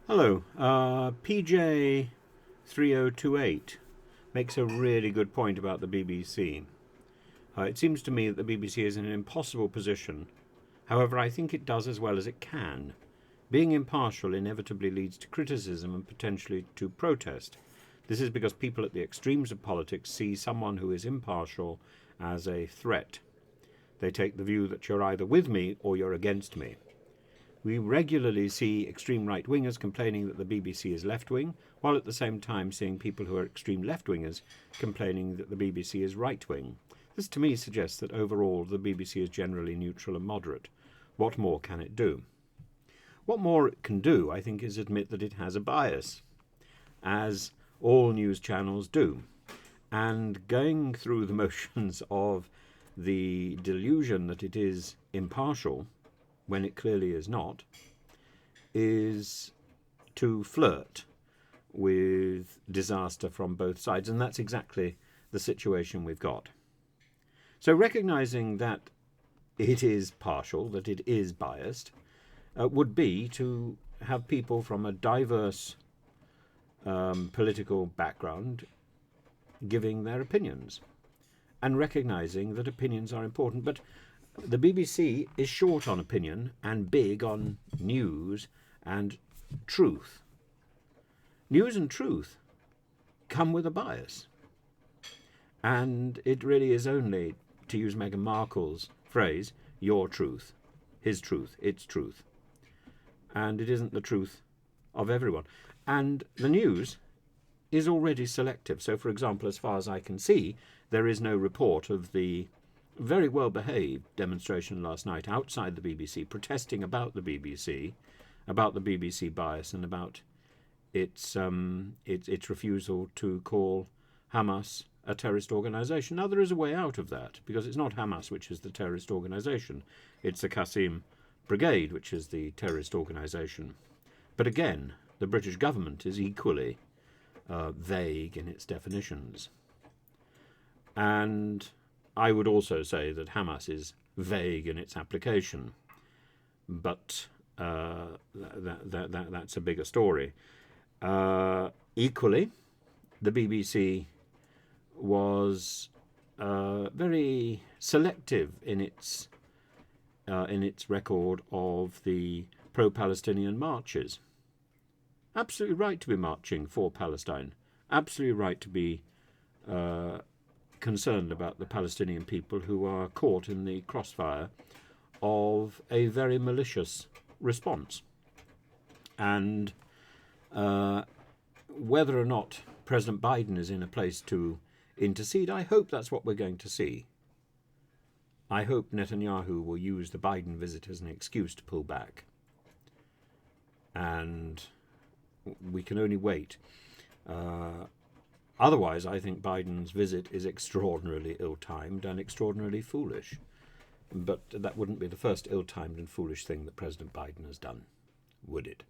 Hello, PJ 3028 makes a really good point about the BBC. It seems to me that the BBC is in an impossible position. However, I think it does as well as it can. Being impartial inevitably leads to criticism and potentially to protest. This is because people at the extremes of politics see someone who is impartial as a threat. They take the view that you're either with me or you're against me. We regularly see extreme right-wingers complaining that the BBC is left-wing, while at the same time seeing people who are extreme left-wingers complaining that the BBC is right-wing. This to me suggests that overall the BBC is generally neutral and moderate. What more can it do? What more it can do, I think, is admit that it has a bias, as all news channels do. And going through the motions of the delusion that it is impartial, when it clearly is not, is to flirt with disaster from both sides, and that's exactly the situation we've got. So recognizing that it is partial, that it is biased, would be to have people from a diverse political background giving their opinions, and recognizing that opinions are important. But the BBC is short on opinion and big on news and truth. News and truth come with a bias. And it really is only, to use Meghan Markle's phrase, your truth, his truth, its truth. And it isn't the truth of everyone. And the news is already selective. So, for example, as far as I can see, there is no report of the very well-behaved demonstration last night outside the BBC, protesting about the BBC bias, and about its refusal to call Hamas a terrorist organisation. Now, there is a way out of that, because it's not Hamas which is the terrorist organisation. It's the Qasim Brigade which is the terrorist organisation. But again, the British government is equally vague in its definitions. And I would also say that Hamas is vague in its application, but that's a bigger story. Equally, the BBC was very selective in its record of the pro-Palestinian marches. Absolutely right to be marching for Palestine. Absolutely right to be concerned about the Palestinian people who are caught in the crossfire of a very malicious response. And whether or not President Biden is in a place to intercede, I hope that's what we're going to see. I hope Netanyahu will use the Biden visit as an excuse to pull back. And we can only wait. Otherwise, I think Biden's visit is extraordinarily ill-timed and extraordinarily foolish. But that wouldn't be the first ill-timed and foolish thing that President Biden has done, would it?